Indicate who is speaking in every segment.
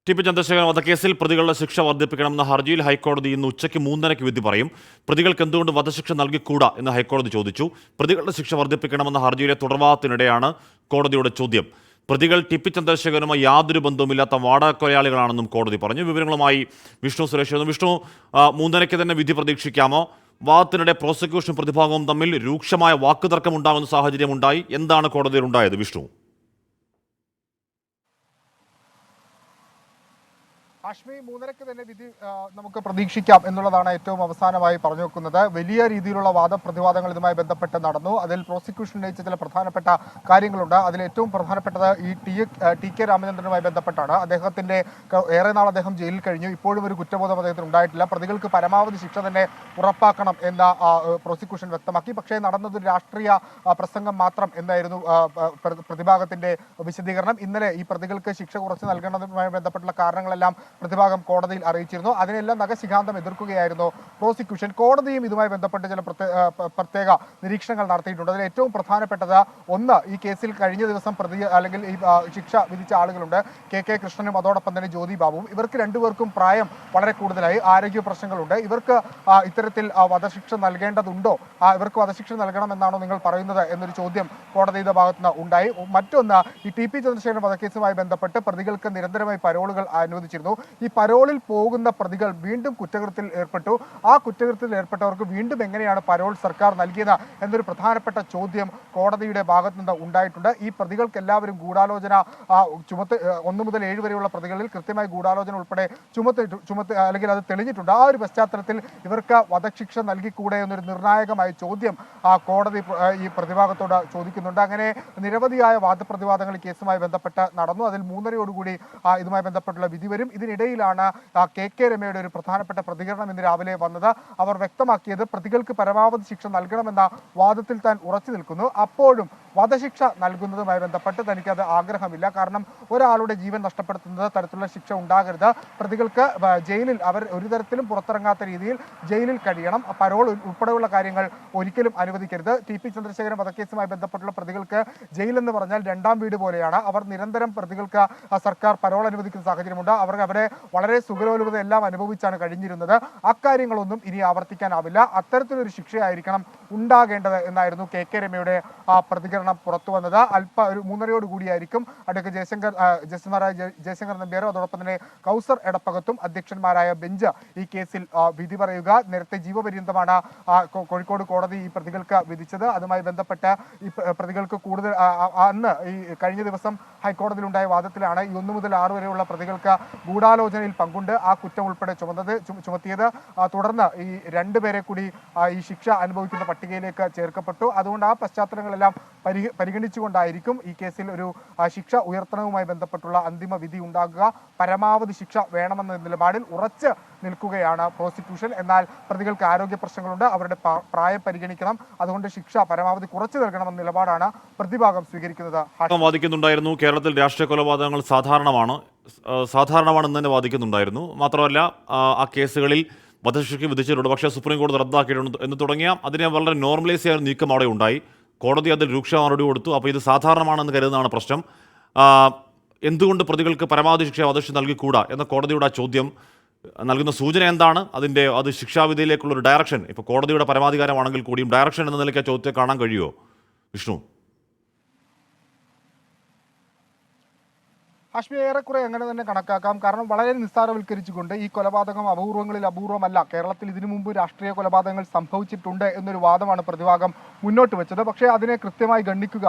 Speaker 1: TP. Chandrasekharan വധക്കേസിൽ പ്രതികളുടെ ശിക്ഷ വർദ്ധിപ്പിക്കണമെന്ന ഹർജിയിൽ ഹൈക്കോടതി ഇന്ന് ഉച്ചയ്ക്ക് 3:30 വിധി പറയും. പ്രതികൾക്ക് എന്തുകൊണ്ട് വധശിക്ഷ നൽകിക്കൂടാ എന്ന് ഹൈക്കോടതി ചോദിച്ചു. പ്രതികളുടെ ശിക്ഷ വർദ്ധിപ്പിക്കണമെന്ന ഹർജിയിലെ തുടർവാദത്തിനിടെയാണ് കോടതിയുടെ ചോദ്യം. പ്രതികൾ ടി.പി. ചന്ദ്രശേഖരനുമായി യാതൊരു ബന്ധവുമില്ലാത്ത വാടകക്കൊലയാളികളാണെന്നും കോടതി പറഞ്ഞു. വിവരങ്ങളുമായി വിഷ്ണു സുരേഷ്. വിഷ്ണു, 3:30 തന്നെ വിധി പ്രതീക്ഷിക്കാമോ? വാദത്തിനിടെ പ്രോസിക്യൂഷനും പ്രതിഭാഗവും തമ്മിൽ രൂക്ഷമായ വാക്കുതർക്കം ഉണ്ടാകുന്ന സാഹചര്യമുണ്ടായി. എന്താണ് കോടതിയിൽ ഉണ്ടായത്, വിഷ്ണു?
Speaker 2: ഹാഷ്മി, 3:30 തന്നെ വിധി നമുക്ക് പ്രതീക്ഷിക്കാം എന്നുള്ളതാണ് ഏറ്റവും അവസാനമായി പറഞ്ഞു വെക്കുന്നത്. വലിയ രീതിയിലുള്ള വാദപ്രതിവാദങ്ങൾ ഇതുമായി ബന്ധപ്പെട്ട് നടന്നു. അതിൽ പ്രോസിക്യൂഷൻ ഉന്നയിച്ച ചില പ്രധാനപ്പെട്ട കാര്യങ്ങളുണ്ട്. അതിൽ ഏറ്റവും പ്രധാനപ്പെട്ടത് ഈ ടി.കെ. രാമചന്ദ്രനുമായി ബന്ധപ്പെട്ടാണ്. അദ്ദേഹത്തിന്റെ ഏറെ നാൾ അദ്ദേഹം ജയിലിൽ കഴിഞ്ഞു. ഇപ്പോഴും ഒരു കുറ്റബോധം അദ്ദേഹത്തിന് ഉണ്ടായിട്ടില്ല. പ്രതികൾക്ക് പരമാവധി ശിക്ഷ തന്നെ ഉറപ്പാക്കണം എന്ന പ്രോസിക്യൂഷൻ വ്യക്തമാക്കി. പക്ഷേ നടന്നത് രാഷ്ട്രീയ പ്രസംഗം മാത്രം എന്നായിരുന്നു പ്രതിഭാഗത്തിന്റെ വിശദീകരണം. ഇന്നലെ ഈ പ്രതികൾക്ക് ശിക്ഷ കുറച്ച് നൽകേണ്ടതുമായി ബന്ധപ്പെട്ടുള്ള കാരണങ്ങളെല്ലാം പ്രതിഭാഗം കോടതിയിൽ അറിയിച്ചിരുന്നു. അതിനെല്ലാം നഖശിഖാന്തം എതിർക്കുകയായിരുന്നു പ്രോസിക്യൂഷൻ. കോടതിയും ഇതുമായി ബന്ധപ്പെട്ട് ചില പ്രത്യേക നിരീക്ഷണങ്ങൾ നടത്തിയിട്ടുണ്ട്. അതിൽ ഏറ്റവും പ്രധാനപ്പെട്ടത് ഒന്ന്, ഈ കേസിൽ കഴിഞ്ഞ ദിവസം പ്രതി അല്ലെങ്കിൽ ഈ ശിക്ഷ വിധിച്ച ആളുകളുണ്ട്. കെ കൃഷ്ണനും അതോടൊപ്പം തന്നെ ജ്യോതി ബാബുവും. ഇവർക്ക് രണ്ടുപേർക്കും പ്രായം വളരെ കൂടുതലായി, ആരോഗ്യ പ്രശ്നങ്ങളുണ്ട്. ഇവർക്ക് ഇത്തരത്തിൽ വധശിക്ഷ നൽകേണ്ടതുണ്ടോ, ഇവർക്ക് വധശിക്ഷ നൽകണമെന്നാണോ നിങ്ങൾ പറയുന്നത് എന്നൊരു ചോദ്യം കോടതിയുടെ ഭാഗത്തുനിന്ന് ഉണ്ടായി. മറ്റൊന്ന്, ഈ ടി.പി. ചന്ദ്രശേഖരൻ വധക്കേസുമായി ബന്ധപ്പെട്ട് പ്രതികൾക്ക് നിരന്തരമായി പരോളുകൾ അനുവദിച്ചിരുന്നു. ഈ പരോളിൽ പോകുന്ന പ്രതികൾ വീണ്ടും കുറ്റകൃത്യത്തിൽ ഏർപ്പെട്ടു. ആ കുറ്റകൃത്യത്തിൽ ഏർപ്പെട്ടവർക്ക് വീണ്ടും എങ്ങനെയാണ് പരോൾ സർക്കാർ നൽകിയത് എന്നൊരു പ്രധാനപ്പെട്ട ചോദ്യം കോടതിയുടെ ഭാഗത്തു നിന്ന് ഉണ്ടായിട്ടുണ്ട്. ഈ പ്രതികൾക്ക് എല്ലാവരും ഗൂഢാലോചന 1 മുതൽ 7 വരെയുള്ള പ്രതികളിൽ കൃത്യമായി ഗൂഢാലോചന ഉൾപ്പെടെ അല്ലെങ്കിൽ അത് തെളിഞ്ഞിട്ടുണ്ട്. ആ ഒരു പശ്ചാത്തലത്തിൽ ഇവർക്ക് വധശിക്ഷ നൽകിക്കൂടെ എന്നൊരു നിർണായകമായ ചോദ്യം കോടതി ഈ പ്രതിഭാഗത്തോട് ചോദിക്കുന്നുണ്ട്. അങ്ങനെ നിരവധിയായ വാദപ്രതിവാദങ്ങൾ ഈ കേസുമായി ബന്ധപ്പെട്ട് നടന്നു. അതിൽ 3:30 ഇതുമായി ബന്ധപ്പെട്ടുള്ള വിധി വരും. ഇതിനിടയിലാണ് കെ രമയുടെ ഒരു പ്രധാനപ്പെട്ട പ്രതികരണം ഇന്ന് രാവിലെ വന്നത്. അവർ വ്യക്തമാക്കിയത് പ്രതികൾക്ക് പരമാവധി ശിക്ഷ നൽകണമെന്ന വാദത്തിൽ താൻ ഉറച്ചു നിൽക്കുന്നു. അപ്പോഴും വധശിക്ഷ നൽകുന്നതുമായി ബന്ധപ്പെട്ട് തനിക്കത് ആഗ്രഹമില്ല. കാരണം ഒരാളുടെ ജീവൻ നഷ്ടപ്പെടുത്തുന്നത് തരത്തിലുള്ള ശിക്ഷ ഉണ്ടാകരുത്. പ്രതികൾക്ക് ജയിലിൽ അവർ ഒരു തരത്തിലും പുറത്തിറങ്ങാത്ത രീതിയിൽ ജയിലിൽ കഴിയണം. പരോൾ ഉൾപ്പെടെയുള്ള കാര്യങ്ങൾ ഒരിക്കലും അനുവദിക്കരുത്. ടി.പി. ചന്ദ്രശേഖരൻ വധക്കേസുമായി ബന്ധപ്പെട്ടുള്ള പ്രതികൾക്ക് ജയിലെന്ന് പറഞ്ഞാൽ രണ്ടാം വീട് പോലെയാണ്. അവർ നിരന്തരം പ്രതികൾക്ക് സർക്കാർ പരോൾ അനുവദിക്കുന്ന സാഹചര്യമുണ്ട്. അവരെ വളരെ സുഖലോലുപത എല്ലാം അനുഭവിച്ചാണ് കഴിഞ്ഞിരുന്നത്. അക്കാര്യങ്ങളൊന്നും ഇനി ആവർത്തിക്കാനാവില്ല. അത്തരത്തിലൊരു ശിക്ഷയായിരിക്കണം ഉണ്ടാകേണ്ടത് എന്നായിരുന്നു കെ രമയുടെ പ്രതികരണം പുറത്തു വന്നത്. ഒരു 3:30 അഡ്വക്കേറ്റ് ജയശങ്കർ നമ്പ്യാരും അതോടൊപ്പം തന്നെ കൗസർ എടപ്പകത്തും അധ്യക്ഷന്മാരായ ബെഞ്ച് ഈ കേസിൽ വിധി പറയുക. നേരത്തെ ജീവപര്യന്തമാണ് കോഴിക്കോട് കോടതി ഈ പ്രതികൾക്ക് വിധിച്ചത്. അതുമായി ബന്ധപ്പെട്ട് ഈ പ്രതികൾക്ക് കൂടുതൽ അന്ന് ഈ കഴിഞ്ഞ ദിവസം ഹൈക്കോടതിയിൽ ഉണ്ടായ വാദത്തിലാണ് ഈ 1 മുതൽ 6 വരെയുള്ള പ്രതികൾക്ക് ഗൂഢാലോചനയിൽ പങ്കുണ്ട് ആ കുറ്റം ഉൾപ്പെടെ ചുമത്തിയത്. തുടർന്ന് ഈ 2 പേരെ കൂടി ഈ ശിക്ഷ അനുഭവിക്കുന്ന പട്ടികയിലേക്ക് ചേർക്കപ്പെട്ടു. അതുകൊണ്ട് ആ പശ്ചാത്തലങ്ങളെല്ലാം പരിഗണിച്ചുകൊണ്ടായിരിക്കും ഈ കേസിൽ ഒരു ശിക്ഷ ഉയർത്തണവുമായി ബന്ധപ്പെട്ടുള്ള അന്തിമ വിധി ഉണ്ടാകുക. പരമാവധി ശിക്ഷ വേണമെന്ന നിലപാടിൽ ഉറച്ച് നിൽക്കുകയാണ് പ്രോസിക്യൂഷൻ. എന്നാൽ പ്രതികൾക്ക് ആരോഗ്യ പ്രശ്നങ്ങളുണ്ട്, അവരുടെ പ്രായം പരിഗണിക്കണം, അതുകൊണ്ട് ശിക്ഷ പരമാവധി കുറച്ചു നൽകണമെന്ന നിലപാടാണ് പ്രതിഭാഗം സ്വീകരിക്കുന്നത്.
Speaker 1: വാദിക്കുന്നുണ്ടായിരുന്നു കേരളത്തിൽ രാഷ്ട്രീയ കൊലപാതകങ്ങൾ സാധാരണമാണെന്ന് തന്നെ വാദിക്കുന്നുണ്ടായിരുന്നു. മാത്രമല്ല ആ കേസുകളിൽ വധശിക്ഷ വിധിച്ചിട്ടുണ്ട്, പക്ഷേ സുപ്രീം കോടതി റദ്ദാക്കിയിട്ടുണ്ട് എന്ന് തുടങ്ങിയ അതിനെ വളരെ നോർമലൈസ് ചെയ്യാൻ നീക്കം അവിടെ ഉണ്ടായി. കോടതി അതിൽ രൂക്ഷ മറുപടി കൊടുത്തു. അപ്പോൾ ഇത് സാധാരണമാണെന്ന് കരുതുന്നതാണ് പ്രശ്നം. എന്തുകൊണ്ട് പ്രതികൾക്ക് പരമാവധി ശിക്ഷ വധശിക്ഷ നൽകിക്കൂടാ എന്ന കോടതിയുടെ ചോദ്യം നൽകുന്ന സൂചന എന്താണ്? അത് ശിക്ഷാവിധിയിലേക്കുള്ളൊരു ഡയറക്ഷൻ, ഇപ്പോൾ കോടതിയുടെ പരമാധികാരമാണെങ്കിൽ കൂടിയും ഡയറക്ഷൻ എന്ന നിലയ്ക്ക് ആ ചോദ്യത്തെ കാണാൻ കഴിയുമോ, വിഷ്ണു?
Speaker 2: ഹാഷ്മി, ഏറെക്കുറെ അങ്ങനെ തന്നെ കണക്കാക്കാം. കാരണം വളരെ നിസ്സാരവൽക്കരിച്ചുകൊണ്ട് ഈ കൊലപാതകം അപൂർവങ്ങളിൽ അപൂർവമല്ല, കേരളത്തിൽ ഇതിനു മുമ്പ് രാഷ്ട്രീയ കൊലപാതകങ്ങൾ സംഭവിച്ചിട്ടുണ്ട് എന്നൊരു വാദമാണ് പ്രതിഭാഗം മുന്നോട്ട് വെച്ചത്. പക്ഷേ അതിനെ കൃത്യമായി ഗണ്ണിക്കുക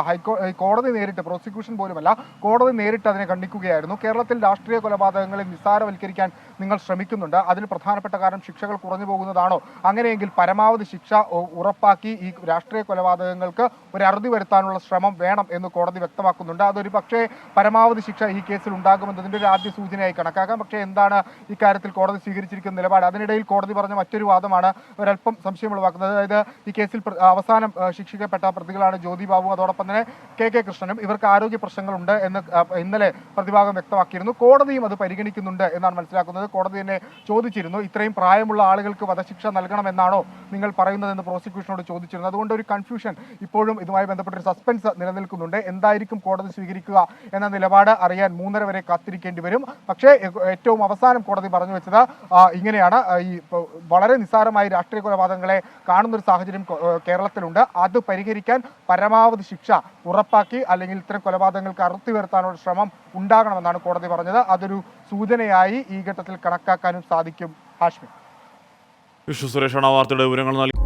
Speaker 2: കോടതി നേരിട്ട്, പ്രോസിക്യൂഷൻ പോലുമല്ല, കോടതി നേരിട്ട് അതിനെ ഗണ്ണിക്കുകയായിരുന്നു. കേരളത്തിൽ രാഷ്ട്രീയ കൊലപാതകങ്ങളെ നിസ്സാരവൽക്കരിക്കാൻ നിങ്ങൾ ശ്രമിക്കുന്നുണ്ട്. അതിന് പ്രധാനപ്പെട്ട കാരണം ശിക്ഷകൾ കുറഞ്ഞു പോകുന്നതാണോ? അങ്ങനെയെങ്കിൽ പരമാവധി ശിക്ഷ ഉറപ്പാക്കി ഈ രാഷ്ട്രീയ കൊലപാതകങ്ങൾക്ക് ഒരു അറുതി വരുത്താനുള്ള ശ്രമം വേണം എന്ന് കോടതി വ്യക്തമാക്കുന്നുണ്ട്. അതൊരു പക്ഷേ പരമാവധി ശിക്ഷ ഈ കേസിൽ ഉണ്ടാകുമെന്നതിൻ്റെ ഒരു ആദ്യ സൂചനയായി കണക്കാക്കാം. പക്ഷേ എന്താണ് ഇക്കാര്യത്തിൽ കോടതി സ്വീകരിച്ചിരിക്കുന്ന നിലപാട്? അതിനിടയിൽ കോടതി പറഞ്ഞ മറ്റൊരു വാദമാണ് ഒരല്പം സംശയം ഉളവാക്കുന്നത്. അതായത് ഈ കേസിൽ അവസാനം ശിക്ഷിക്കപ്പെട്ട പ്രതികളാണ് ജ്യോതി ബാബു അതോടൊപ്പം തന്നെ കെ കൃഷ്ണനും. ഇവർക്ക് ആരോഗ്യ പ്രശ്നങ്ങളുണ്ട് എന്ന് ഇന്നലെ പ്രതിഭാഗം വ്യക്തമാക്കിയിരുന്നു. കോടതിയും അത് പരിഗണിക്കുന്നുണ്ട് എന്നാണ് മനസ്സിലാക്കുന്നത്. കോടതി തന്നെ ചോദിച്ചിരുന്നു, ഇത്രയും പ്രായമുള്ള ആളുകൾക്ക് വധശിക്ഷ നൽകണമെന്നാണോ നിങ്ങൾ പറയുന്നതെന്ന് പ്രോസിക്യൂഷനോട് ചോദിച്ചിരുന്നു. അതുകൊണ്ട് ഒരു കൺഫ്യൂഷൻ ഇപ്പോഴും ഇതുമായി ബന്ധപ്പെട്ട ഒരു സസ്പെൻസ് നിലനിൽക്കുന്നുണ്ട്. എന്തായിരിക്കും കോടതി സ്വീകരിക്കുക എന്ന നിലപാട് അറിയാൻ 3:30 വരെ കാത്തിരിക്കേണ്ടി വരും. പക്ഷേ ഏറ്റവും അവസാനം കോടതി പറഞ്ഞു വെച്ചത് ഇങ്ങനെയാണ്. വളരെ നിസ്സാരമായി രാഷ്ട്രീയ കൊലപാതകങ്ങളെ കാണുന്നൊരു സാഹചര്യം കേരളത്തിലുണ്ട്. അത് പരിഹരിക്കാൻ പരമാവധി ശിക്ഷ ഉറപ്പാക്കി അല്ലെങ്കിൽ ഇത്തരം കൊലപാതകങ്ങൾക്ക് അറുതി വരുത്താനുള്ള ശ്രമം ഉണ്ടാകണമെന്നാണ് കോടതി പറഞ്ഞത്. അതൊരു സൂചനയായി ഈ ഘട്ടത്തിൽ കണക്കാക്കാനും സാധിക്കും. ഹാഷ്മി.
Speaker 1: വിഷ്ണു സുരേഷാണ് വാർത്തയുടെ വിവരങ്ങൾ നൽകി.